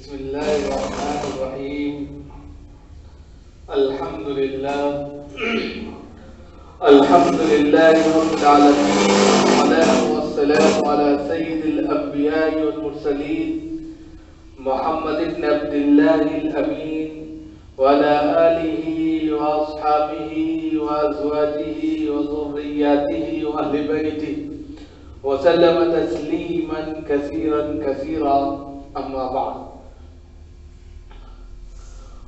بسم الله الرحمن الرحيم. الحمد لله رب العالمين، والصلاة والسلام على سيد الأنبياء والمرسلين محمد بن عبد الله الأمين وعلى آله وأصحابه وأزواجه وذرياته وأهل بيته وسلم تسليما كثيرا كثيرا. أما بعد،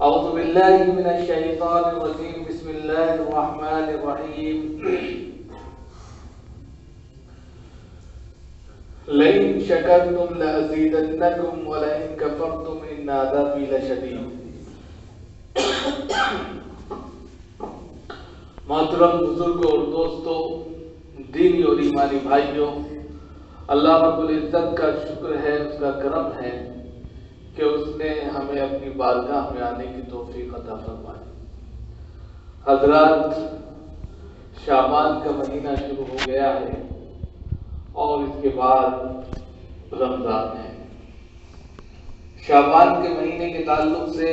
أعوذ بالله من الشيطان الرجيم. بسم الله الرحمن الرحيم. لئن شكرتم لأزيدنكم ولئن كفرتم إن عذابي لشديد. محترم بزرگوں اور دوستوں، دینی اور ایمانی بھائیوں، اللہ رب العزت کا شکر ہے، اس کا کرم ہے کہ اس نے ہمیں اپنی بارگاہ میں آنے کی توفیق عطا فرمائی. حضرات، شعبان کا مہینہ شروع ہو گیا ہے اور اس کے بعد رمضان ہے. شعبان کے مہینے کے تعلق سے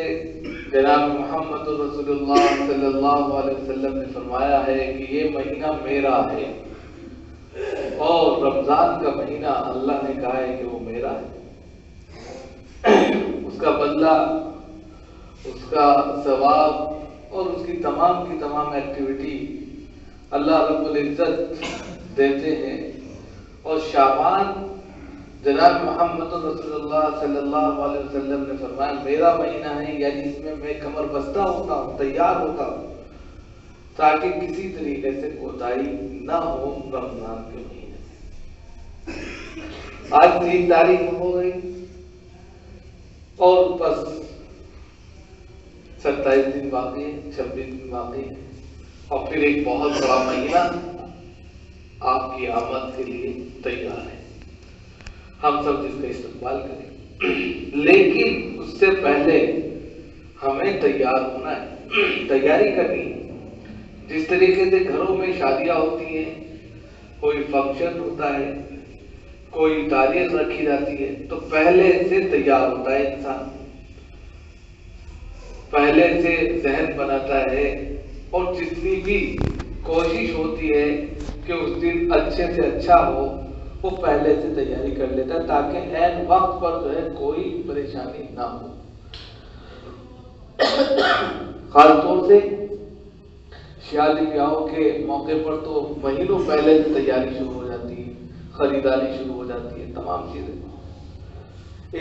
جناب محمد رسول اللہ صلی اللہ علیہ وسلم نے فرمایا ہے کہ یہ مہینہ میرا ہے، اور رمضان کا مہینہ اللہ نے کہا ہے کہ وہ میرا ہے. اس کا بدلہ، اس کا ثواب اور اس کی تمام ایکٹیویٹی اللہ رب العزت دیتے ہیں. اور شعبان جناب محمد رسول اللہ صلی اللہ علیہ وسلم نے فرمایا میرا مہینہ ہے، یعنی اس میں میں کمر بستہ ہوتا ہوں، تیار ہوتا ہوں تاکہ کسی طریقے سے کوتاہی نہ ہو رمضان کے مہینے. آج 3 تاریخ ہو گئی اور بس 27 دن باقی ہے، 26 دن باقی ہے، اور پھر ایک بہت بڑا مہینہ آپ کی آمد کے لیے تیار ہے. ہم سب اس کا استقبال کریں، لیکن اس سے پہلے ہمیں تیار ہونا ہے، تیاری کرنی ہے. جس طریقے سے گھروں میں شادیاں ہوتی ہیں، کوئی فنکشن ہوتا ہے، کوئی تاریخ رکھی جاتی ہے، تو پہلے سے تیار ہوتا ہے انسان، پہلے سے ذہن بناتا ہے، اور جتنی بھی کوشش ہوتی ہے کہ اس دن اچھے سے اچھا ہو، وہ پہلے سے تیاری کر لیتا ہے تاکہ عین وقت پر جو ہے کوئی پریشانی نہ ہو. خاص طور سے شادی بیاہوں کے موقع پر تو مہینوں پہلے سے تیاری شروع ہو جاتی ہے، خریداری شروع ہو جاتی ہے، تمام چیزیں.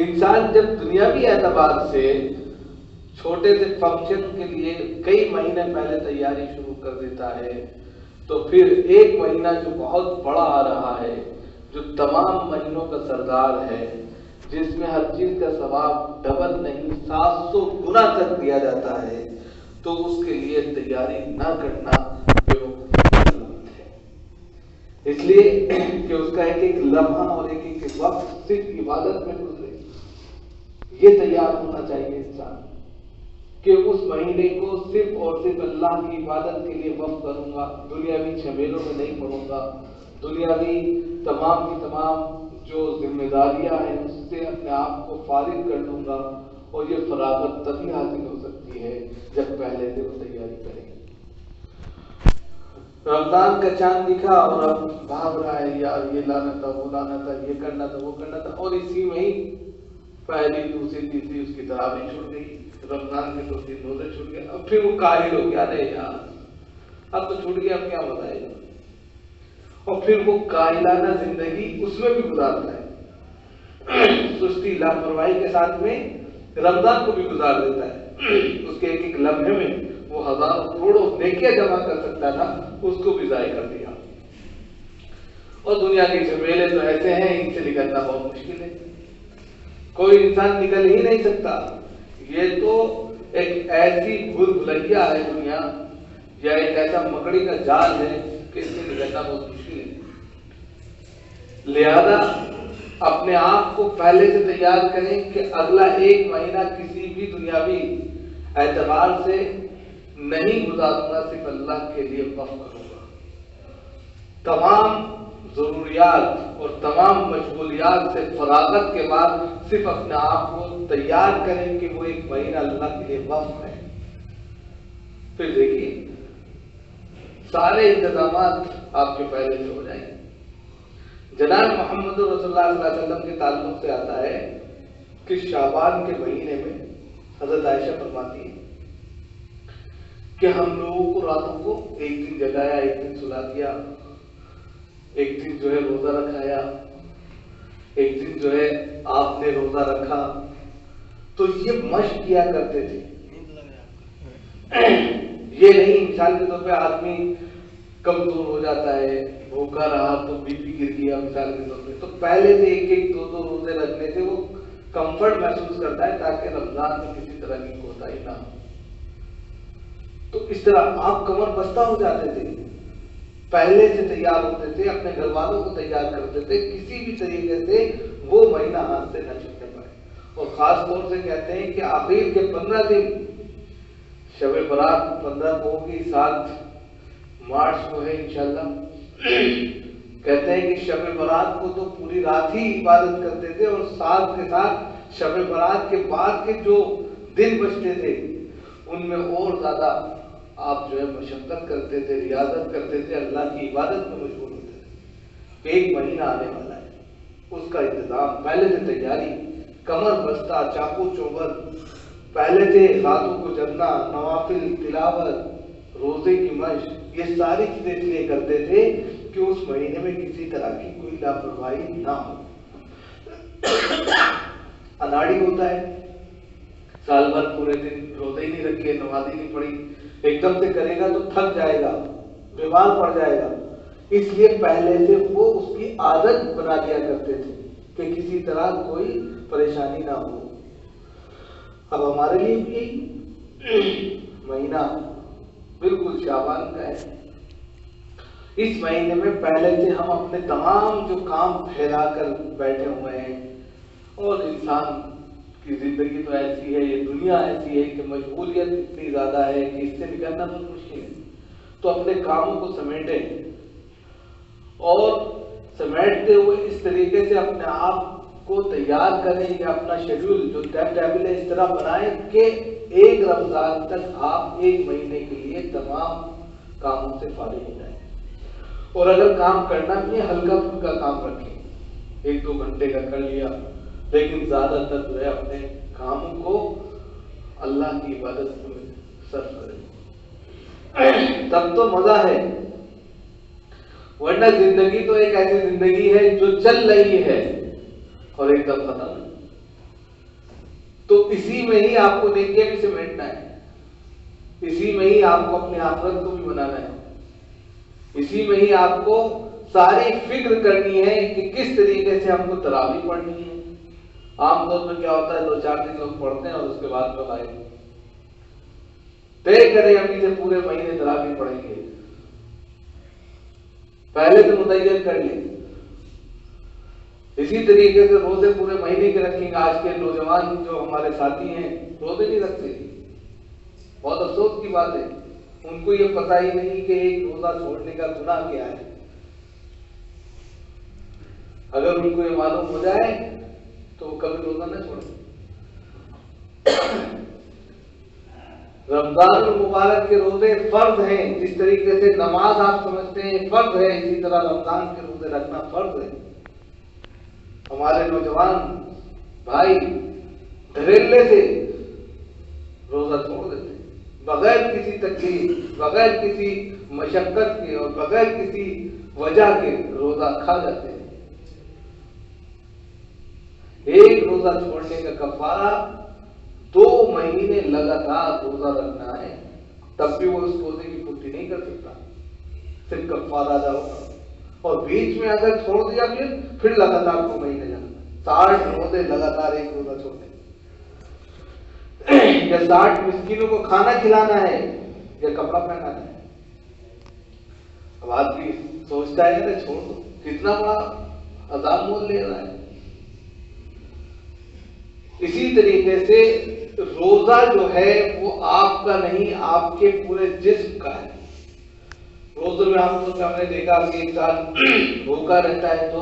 انسان جب دنیاوی اعتبار سے چھوٹے سے فنکشن کے لیے کئی مہینے پہلے تیاری شروع کر دیتا ہے، تو پھر ایک مہینہ جو بہت بڑا آ رہا ہے، جو تمام مہینوں کا سردار ہے، جس میں ہر چیز کا ثواب ڈبل نہیں 700 گنا تک دیا جاتا ہے، تو اس کے لیے تیاری نہ کرنا بیوقوفی ہے. اس لیے کہ اس کا ایک ایک لمحہ اور ایک ایک وقت صرف عبادت میں گزرے. یہ تیار ہونا چاہیے انسان کہ اس مہینے کو صرف اور صرف اللہ کی عبادت کے لیے وقف کروں گا، دنیاوی جھمیلوں میں نہیں پڑوں گا، دنیاوی تمام کی تمام جو ذمہ داریاں ہیں اس سے اپنے آپ کو فارغ کر لوں گا. اور یہ فراغت تبھی حاصل ہو سکتی ہے جب پہلے سے وہ تیاری کریں. رمضان کا چاند دکھا اور اب بھاگ رہا ہے، یار یہ لانا تھا، وہ لانا تھا، یہ کرنا تھا، وہ کرنا تھا، اور اسی میں ہی پہلی دوسری تیسری اس کی تراویح چھوٹ گئی، رمضان کے 2 3 روزے چھوٹ گئے. اب پھر وہ کاہل ہو گیا، ارے یار اب تو چھوٹ گیا، اب کیا بتائے گا. اور پھر وہ کاہلانہ زندگی اس میں بھی گزارتا ہے، سستی لاپرواہی کے ساتھ میں رمضان کو بھی گزار دیتا ہے. اس کے ایک ایک لمحے میں وہ ہزاروں کروڑوں نیکیاں جمع کر سکتا تھا، اس کو بھی ضائع کر دیا. اور دنیا کے جھمیلے تو ایسے ہیں، ان سے نکلنا بہت مشکل ہے، کوئی انسان نکل ہی نہیں سکتا. یہ تو ایک ایسی بھول بھلیا ہے دنیا، یا ایک ایسا مکڑی کا جال ہے کہ اس سے نکلنا بہت مشکل ہے. لہذا اپنے آپ کو پہلے سے تیار کریں کہ اگلا ایک مہینہ کسی بھی دنیاوی اعتبار سے نہیں گزاروں گا، صرف اللہ کے لیے وقف کروں گا. تمام ضروریات اور تمام مشغولیات سے فراغت کے بعد صرف اپنے آپ کو تیار کریں کہ وہ ایک مہینہ اللہ کے لیے وقف ہے، پھر دیکھیے سارے انتظامات آپ کے پہلے سے ہو جائیں گے۔ جناب محمد رسول اللہ صلی اللہ علیہ وسلم کے تعلق سے آتا ہے کہ شعبان کے مہینے میں حضرت عائشہ فرماتی ہے کہ ہم لوگوں کو راتوں کو ایک دن جگایا، ایک دن سلا دیا، ایک دن جو ہے روزہ رکھایا، ایک دن جو ہے آپ نے روزہ رکھا، تو یہ مشق کیا کرتے تھے۔ یہ نہیں مثال کے طور پہ آدمی کمزور ہو جاتا ہے، بھوکا رہا تو بی پی گر گیا مثال کے طور پہ، تو پہلے سے ایک ایک دو دو روزے رکھنے سے وہ کمفرٹ محسوس کرتا ہے تاکہ رمضان میں کسی طرح کی کوتاہی نہ ہو۔ تو اس طرح آپ کمر بستہ ہو جاتے تھے، پہلے سے تیار ہوتے تھے، اپنے گھر والوں کو تیار کرتے تھے، کسی بھی طریقے سے وہ مہینہ ہاتھ سے نہ چھوٹنے پائے۔ اور خاص طور سے کہتے ہیں کہ آخر کے 15 دن، شب برات 15 کو ہوگی، 7 مارچ کو ہے انشاءاللہ، کہتے ہیں کہ شب برات کو تو پوری رات ہی عبادت کرتے تھے، اور ساتھ کے ساتھ شب برات کے بعد کے جو دن بچتے تھے ان میں اور زیادہ آپ جو ہے مشقت کرتے تھے، ریاضت کرتے تھے، اللہ کی عبادت میں مشغول ہوتے تھے۔ ایک مہینہ آنے والا ہے، اس کا انتظام پہلے سے تیاری، کمر بستہ، چاقو چوبر، پہلے سے راتوں کو جگنا، نوافل، تلاوت، روزے کی مشق، یہ ساری چیزیں اس لیے کرتے تھے کہ اس مہینے میں کسی طرح کی کوئی لاپرواہی نہ ہو۔ اناڑی ہوتا ہے، سال بھر پورے دن روزے ہی نہیں رکھے، نماز ہی نہیں پڑھی، ایک دم سے کرے گا تو تھک جائے گا، بیمار پڑ جائے گا، اس لیے پہلے سے وہ اس کی عادت بنا لیا کرتے تھے کہ کسی طرح کوئی پریشانی نہ ہو۔ اب ہمارے لیے بھی مہینہ بالکل شعبان کا ہے، اس مہینے میں پہلے سے ہم اپنے تمام جو کام پھیلا کر بیٹھے ہوئے ہیں، اور انسان کی زندگی تو ایسی ہے، یہ دنیا ایسی ہے کہ مشغولیت اتنی زیادہ ہے کہ اس سے نکلنا بہت مشکل ہے، تو اپنے کاموں کو سمیٹیں، اور سمیٹتے ہوئے اس طریقے سے اپنے آپ کو تیار کریں کہ اپنا شیڈول جو ٹائم ٹیبل ہے اس طرح بنائیں کہ ایک رمضان تک آپ ایک مہینے کے لیے تمام کاموں سے فارغ ہو جائیں، اور اگر کام کرنا بھی ہے ہلکا پھلکا کام رکھیں، 1-2 گھنٹے کا کر لیا، لیکن زیادہ تر جو ہے اپنے کاموں کو اللہ کی عبادت میں صرف کریں، تب تو مزہ ہے، ورنہ زندگی تو ایک ایسی زندگی ہے جو چل رہی ہے اور ایک دم ختم، تو اسی میں ہی آپ کو نیکیاں بھی سمیٹنا ہے، اسی میں ہی آپ کو اپنے آخرت کو بھی بنانا ہے، اسی میں ہی آپ کو ساری فکر کرنی ہے کہ کس طریقے سے ہم کو تراویح پڑھنی ہے۔ عام طور پر کیا ہوتا ہے 2-4 دن لوگ پڑھتے ہیں اور اس کے بعد بتائیں طے کریں ابھی سے پورے مہینے تراویح پڑھیں گے، پہلے سے متعین کر لیں، اسی طریقے سے روزے پورے مہینے کے رکھیں گے۔ آج کے نوجوان جو ہمارے ساتھی ہیں روزے نہیں رکھتے، بہت افسوس کی بات ہے، ان کو یہ پتہ ہی نہیں کہ ایک روزہ چھوڑنے کا گناہ کیا ہے۔ اگر ان کو یہ معلوم ہو جائے تو وہ کبھی روزہ نہ چھوڑیں۔ رمضان المبارک کے روزے فرض ہیں، جس طریقے سے نماز آپ سمجھتے ہیں فرض ہے، اسی طرح رمضان کے روزے رکھنا فرض ہے۔ ہمارے نوجوان بھائی دھڑلے سے روزہ چھوڑ دیتے ہیں، بغیر کسی تکلیف، بغیر کسی مشقت کے اور بغیر کسی وجہ کے روزہ کھا جاتے ہیں۔ ایک روزہ چھوڑنے کا کفارہ 2 مہینے لگاتار روزہ رکھنا ہے، تب بھی وہ اس روزے کی پورتی نہیں کر سکتا، صرف کفارہ ادا ہوگا، اور بیچ میں اگر چھوڑ دیا پھر لگاتار 2 مہینے جانا، 60 روزے لگاتار ایک روزہ چھوڑنے، یا 60 مسکینوں کو کھانا کھلانا ہے یا کپڑا پہنانا ہے۔ اب آدمی سوچتا ہے کہ چھوڑ دو، کتنا بڑا عذاب مول لے رہا ہے۔ اسی طریقے سے روزہ جو ہے وہ آپ کا نہیں، آپ کے پورے جسم کا ہے۔ عذر میں عام طور پہ ہم نے دیکھا کہ انسان بھوکا رہتا ہے تو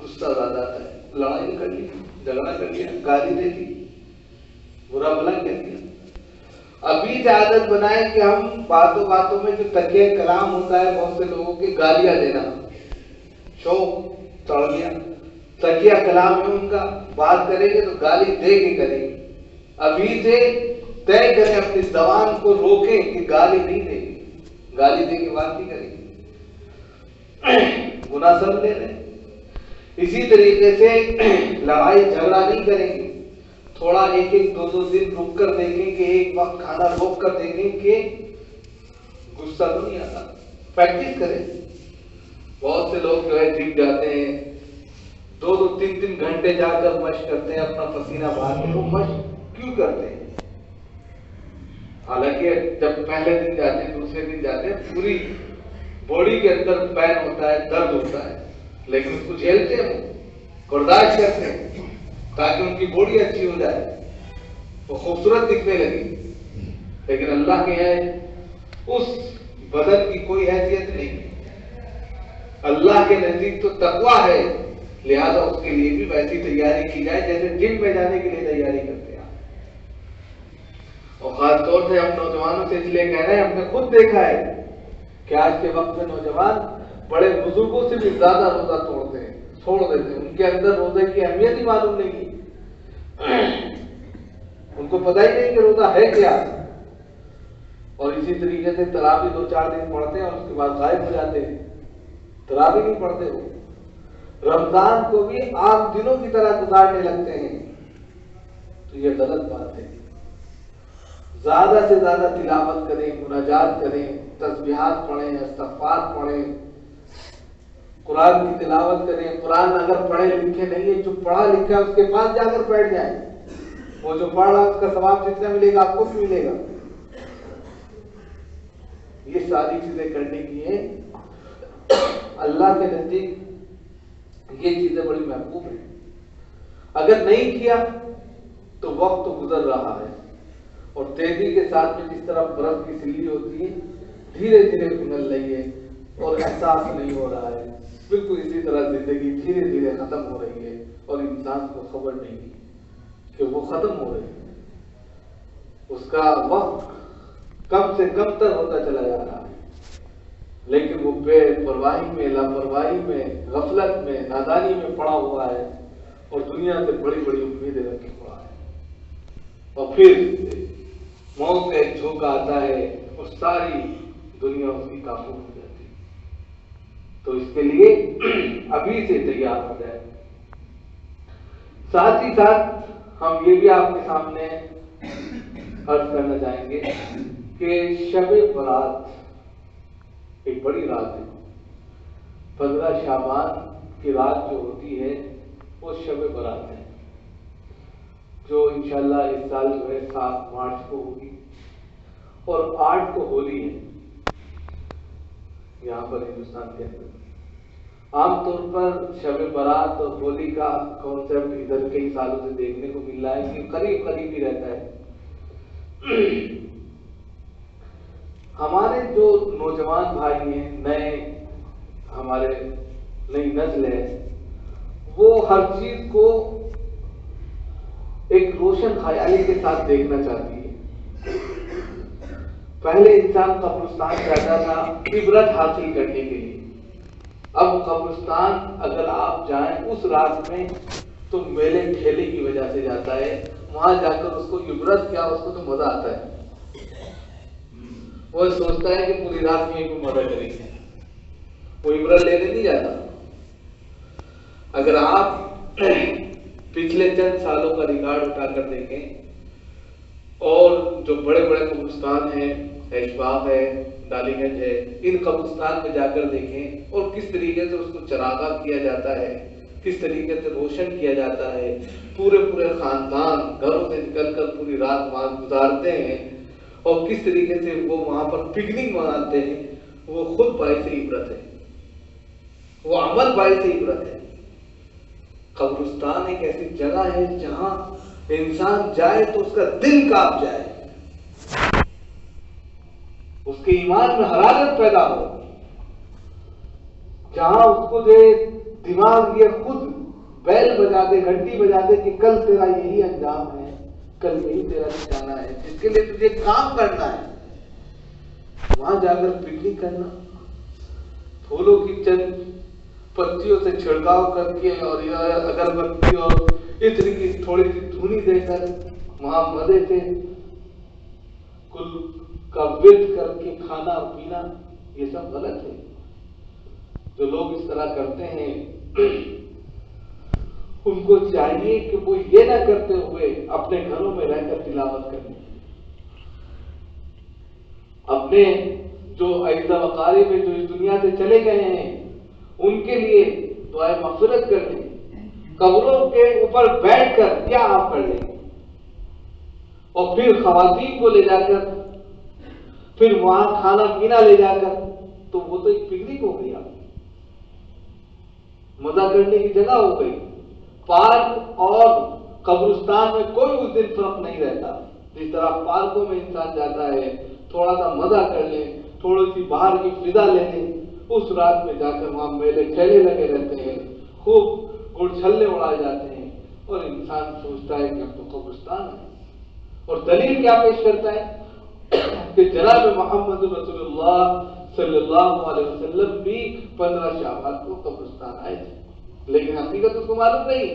غصہ زیادہ آتا ہے، لڑائی کر لی، جھگڑا کر لیا، گالی دے دی، برا بھلا کہہ دیا۔ ابھی سے عادت بنائے کہ ہم باتوں باتوں میں جو تکیہ کلام ہوتا ہے بہت سے لوگوں کی گالیاں دینا، شوق چڑھ گیا، تکیہ کلام ہے ان کا، بات کریں گے تو گالی دے کے کریں گے۔ ابھی سے طے کریں، اپنی زبان کو روکیں کہ گالی نہیں دیں گے، گالی دے کے بات نہیں کریں گے، گناہ سب لے رہے ہیں۔ اسی طریقے سے لڑائی جھگڑا نہیں کریں گے، تھوڑا ایک ایک دو دو دن رک کر دیکھیں کہ ایک وقت کھانا روک کر دیکھیں کہ غصہ تو نہیں آتا، پریکٹس کریں۔ بہت سے لوگ جو ہے جم جاتے ہیں، دو دو تین تین گھنٹے جا کر مشق کرتے ہیں، اپنا پسینہ بہاتے، وہ مشق کیوں کرتے ہیں؟ حالانکہ جب پہلے دن جاتے ہیں دوسرے دن جاتے ہیں پوری باڈی کے اندر پین ہوتا ہے، درد ہوتا ہے، لیکن اس کو جھیلتے ہیں، وہ برداشت کرتے ہیں تاکہ ان کی باڈی اچھی ہو جائے، وہ خوبصورت دکھنے لگی۔ لیکن اللہ کے یہاں اس بدن کی کوئی حیثیت نہیں، اللہ کے نزدیک تو تقویٰ ہے، لہذا اس کے لیے بھی ویسی تیاری کی جائے جیسے جم میں جانے کے لیے تیاری کرتے ہیں۔ اور خاص طور سے ہم نوجوانوں سے اس لیے کہہ رہے ہیں، ہم نے خود دیکھا ہے کہ آج کے وقت میں نوجوان بڑے بزرگوں سے بھی زیادہ روزہ توڑتے ہیں، چھوڑ دیتے ہیں، ان کے اندر روزے کی اہمیت ہی معلوم نہیں، ان کو پتہ ہی نہیں کہ روزہ ہے کیا۔ اور اسی طریقے سے تراویح دو چار دن پڑھتے ہیں اور اس کے بعد غائب ہو جاتے ہیں، تراویح نہیں پڑھتے ہو، رمضان کو بھی عام دنوں کی طرح گزارنے لگتے ہیں، تو یہ غلط بات ہے۔ زیادہ سے زیادہ تلاوت کریں، مناجات کریں، تسبیحات پڑھیں، استغفار پڑھیں، قرآن کی تلاوت کریں۔ قرآن اگر پڑھے لکھے نہیں ہے، جو پڑھا لکھا ہے اس کے پاس جا کر بیٹھ جائیں، وہ جو پڑھ رہا ہے اس کا ثواب جتنا ملے گا آپ کو بھی ملے گا۔ یہ ساری چیزیں کرنے کی ہیں، اللہ کے نزدیک یہ چیزیں بڑی محبوب ہیں۔ اگر نہیں کیا تو وقت تو گزر رہا ہے، اور تیزی کے ساتھ میں جس طرح برف کی سلی ہوتی ہے دھیرے دھیرے پگھل رہی ہے اور احساس نہیں ہو رہا ہے، بالکل اسی طرح زندگی دھیرے دھیرے ختم ہو رہی ہے اور انسان کو خبر نہیں کہ وہ ختم ہو رہی ہے، اس کا وقت کم سے کم تر ہوتا چلا جا رہا ہے، لیکن وہ بے پرواہی میں، لاپرواہی میں، غفلت میں، نادانی میں پڑا ہوا ہے اور دنیا سے بڑی بڑی امیدیں رکھ کے پڑا ہے، اور پھر موت کا ایک جھونکا آتا ہے اور ساری دنیا اس کی کافر ہو جاتی ہے۔ تو اس کے لیے ابھی سے تیار ہو جائے۔ ساتھ ہی ساتھ ہم یہ بھی آپ کے سامنے عرض کرنا چاہیں گے کہ شب برات ایک بڑی رات ہے، 15 شعبان کی رات جو ہوتی ہے وہ شب برات ہے، جو انشاءاللہ اس سال جو ہے 7 مارچ کو ہوگی، اور 8 کو ہولی ہے یہاں پر ہندوستان کے اندر۔ عام طور پر شب برات اور ہولی کا کانسیپٹ ادھر کئی سالوں سے دیکھنے کو مل رہا ہے کہ قریب قریب ہی رہتا ہے۔ ہمارے جو نوجوان بھائی ہیں، نئے ہمارے نئی نسل ہے، وہ ہر چیز کو ایک روشن خیالی کے ساتھ دیکھنا چاہتی ہے۔ پہلے انسان قبرستان جاتا تھا عبرت حاصل کرنے کے لیے، اب قبرستان اگر آپ جائیں اس رات میں تو میلے ٹھیلے کی وجہ سے جاتا ہے، وہاں جا کر اس کو عبرت کیا، اس کو تو مزہ آتا ہے، وہ سوچتا ہے کہ پوری رات میں کوئی مزہ کریں گے، وہ عبرت لینے نہیں جاتا۔ اگر آپ پچھلے چند سالوں کا ریکارڈ اٹھا کر دیکھیں اور جو بڑے بڑے قبرستان ہیں، ایشباغ ہے، ڈالی گنج ہے، ان قبرستان میں جا کر دیکھیں اور کس طریقے سے اس کو چراغاں کیا جاتا ہے، کس طریقے سے روشن کیا جاتا ہے، پورے خاندان گھروں سے نکل کر پوری رات وہاں گزارتے ہیں، اور کس طریقے سے وہ وہاں پر پکنک مناتے ہیں، وہ خود باعث عبرت ہے، وہ عمل باعث عبرت ہے۔ قبرستان ایک ایسی جگہ ہے جہاں انسان جائے تو اس کا دل کانپ جائے، اس کے ایمان میں حرارت پیدا ہو، جہاں اس کو جو دماغ یہ خود بیل بجا دے، گھنٹی بجا دے کہ کل تیرا یہی انجام ہے، کل یہی تیرا ٹھکانا ہے، جس کے لیے تجھے کام کرنا ہے، وہاں جا کر پکنک کرنا، پھولوں کی چند پتیوں سے چھڑکاؤ کر کے اور اگربتی اور عطر کی تھوڑی سی دھونی دے کر وہاں مزے سے کل کا ورد کر کے کھانا اور پینا، یہ سب غلط ہے۔ جو لوگ اس طرح کرتے ہیں ان کو چاہیے کہ وہ یہ نہ کرتے ہوئے اپنے گھروں میں رہ کر تلاوت کریں، اپنے جو اعزا وقاری میں جو اس دنیا سے چلے گئے ہیں ان کے لیے دعائے مغفرت کر لیں، قبروں کے اوپر بیٹھ کر کیا آپ کر لیں، اور پھر خواتین کو لے جا کر پھر وہاں کھانا پینا لے جا کر، تو وہ تو ایک پکنک ہو گئی، آپ مزہ کرنے کی جگہ ہو گئی۔ پارک اور قبرستان میں کوئی اس دن فرق نہیں رہتا، جس طرح پارکوں میں انسان جاتا ہے تھوڑا سا مزہ کر لیں، تھوڑی سی باہر کی فضا لے لیں، اس رات میں جا کر وہاں میلے ٹھیلے لگے رہتے ہیں، خوب گڑ چھلے اڑائے جاتے ہیں، اور انسان سوچتا ہے کہ اب تو قبرستان ہے۔ اور دلیل کیا پیش کرتا ہے کہ جناب محمد رسول اللہ صلی اللہ علیہ وسلم بھی 15 شعبان کو قبرستان آئے تھے، لیکن حقیقت اس کو معلوم نہیں۔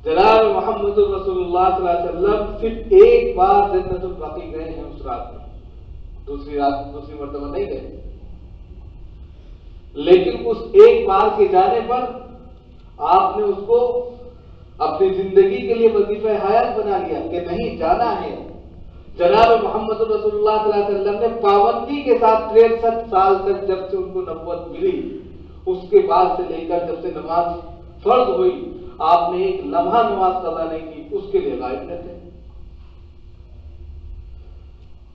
جناب محمد رسول اللہ صلی اللہ علیہ وسلم صرف ایک بار جنت البقیع گئے ہیں اس رات میں، دوسری مرتبہ نہیں گئے، لیکن اس ایک بار کے جانے پر آپ نے اس کو اپنی زندگی کے لیے وظیفہ حیات بنا لیا کہ نہیں جانا ہے۔ جناب محمد رسول اللہ صلی اللہ علیہ وسلم نے پابندی کے ساتھ 63 سال تک جب سے ان کو نبوت ملی، اس کے بعد سے لے کر جب سے نماز فرض ہوئی، آپ نے ایک لمحہ نماز قضا نہیں کی، اس کے لیے غائب رہتے ہیں۔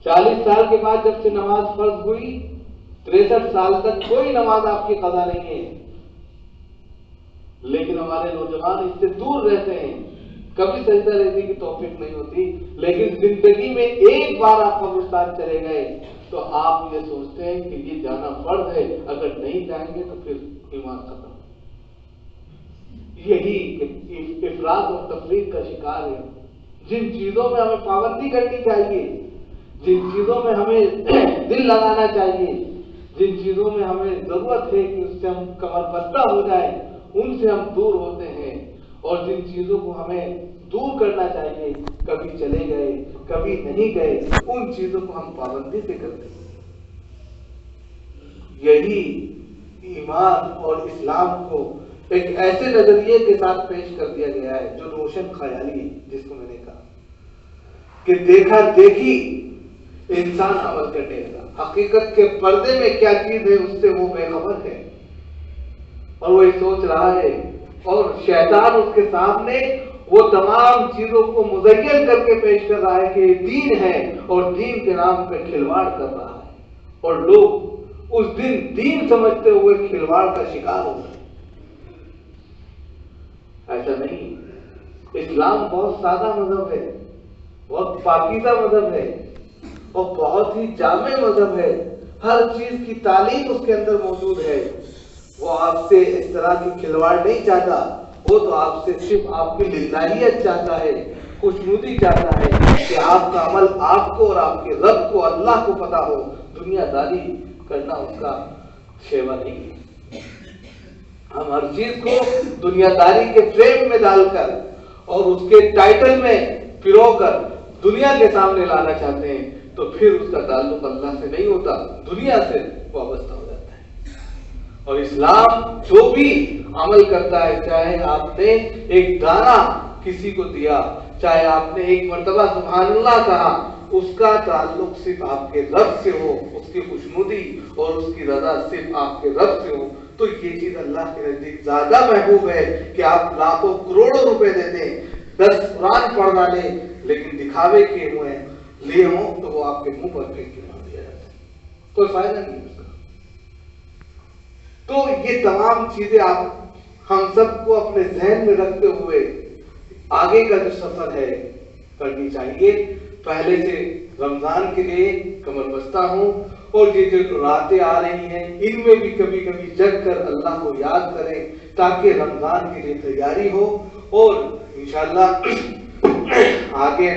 40 سال کے بعد جب سے نماز فرض ہوئی، 63 سال تک کوئی نماز آپ کی قضا نہیں ہے، لیکن ہمارے نوجوان اس سے دور رہتے ہیں، کبھی سجدہ ریزی کی توفیق نہیں ہوتی، لیکن زندگی میں ایک بار آپ قبرستان چلے گئے تو آپ یہ سوچتے ہیں کہ یہ جانا فرض ہے، اگر نہیں جائیں گے تو پھر ایمان ختم۔ یہی افراط اور تفریط کا شکار ہے۔ جن چیزوں میں ہمیں پابندی کرنی چاہیے، جن چیزوں میں ہمیں دل لگانا چاہیے، جن چیزوں میں ہمیں ضرورت ہے کہ اس سے ہم کمر بستہ ہو جائیں، ان سے ہم دور ہوتے ہیں، اور جن چیزوں کو ہمیں دور کرنا چاہیے، کبھی چلے گئے کبھی نہیں گئے، ان چیزوں کو ہم پابندی سے کرتے ہیں۔ یہی ایمان اور اسلام کو ایک ایسے نظریے کے ساتھ پیش کر دیا گیا ہے جو روشن خیالی ہے، جس کو میں نے کہا کہ دیکھا دیکھی انسان عمل کرنے لگا، حقیقت کے پردے میں کیا چیز ہے اس سے وہ بے خبر ہے، اور وہ سوچ رہا ہے، اور شیطان اس کے سامنے وہ تمام چیزوں کو مزین کر کے پیش کر رہا ہے کہ یہ دین ہے، اور دین کے نام پہ کھلواڑ کر رہا ہے، اور لوگ اس دن دین سمجھتے ہوئے کھلواڑ کا شکار ہو گئے۔ ایسا نہیں، اسلام بہت سادہ مذہب ہے، بہت پاکیزہ مذہب ہے، اور بہت ہی جامع مذہب ہے، ہر چیز کی تعلیم اس کے اندر موجود ہے۔ وہ آپ سے اس طرح کی کھلواڑ نہیں چاہتا، وہ تو آپ سے صرف آپ کی للہیت چاہتا ہے، خوشنودی چاہتا ہے کہ آپ کا عمل آپ کو اور آپ کے رب کو، اللہ کو پتا ہو، دنیا داری کرنا اس کا شیوا نہیں ہے۔ ہم ہر چیز کو دنیا داری کے فریم میں ڈال کر اور اس کے ٹائٹل میں پرو کر دنیا کے سامنے لانا چاہتے ہیں، تو پھر اس کا تعلق اللہ سے نہیں ہوتا، دنیا سے وابستہ ہو جاتا ہے۔ اور اسلام جو بھی عمل کرتا ہے، چاہے آپ نے ایک دانہ کسی کو دیا، چاہے آپ نے ایک مرتبہ سبحان اللہ کہا، اس کا تعلق صرف آپ کے رب سے ہو، اس کی خوشنودی اور اس کی رضا صرف آپ کے رب سے ہو، تو یہ چیز اللہ کے نزدیک زیادہ محبوب ہے کہ آپ لاکھوں کروڑوں روپے دے دیں، 10 قرآن پڑھ ڈالیں، لیکن دکھاوے کیے ہوئے لیے ہوں تو وہ آپ کے منہ پر پھینک کے مار دیا جاتا ہے، کوئی فائدہ نہیں اس کا۔ تو یہ تمام چیزیں آپ ہم سب کو اپنے ذہن میں رکھتے ہوئے آگے کا جو سفر ہے کرنی چاہیے۔ پہلے سے رمضان کے لیے کمر بستہ ہوں، اور یہ جو راتیں آ رہی ہیں ان میں بھی کبھی کبھی جگ کر اللہ کو یاد کریں تاکہ رمضان کے لیے تیاری ہو. اور انشاءاللہ آگے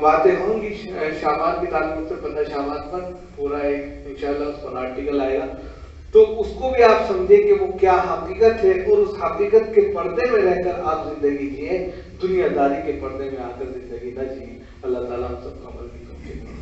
باتیں ہوں گی شعبان کے تعلق سے. 15 شعبان پر پورا ایک انشاءاللہ اس پر آرٹیکل آئے گا تو اس کو بھی آپ سمجھیں کہ وہ کیا حقیقت ہے اور اس حقیقت کے پردے میں رہ کر آپ زندگی جئیں, دنیا داری کے پردے میں آ کر زندگی نہ جئیں. اللہ تعالیٰ ہم سب کا عمل بھی کرے.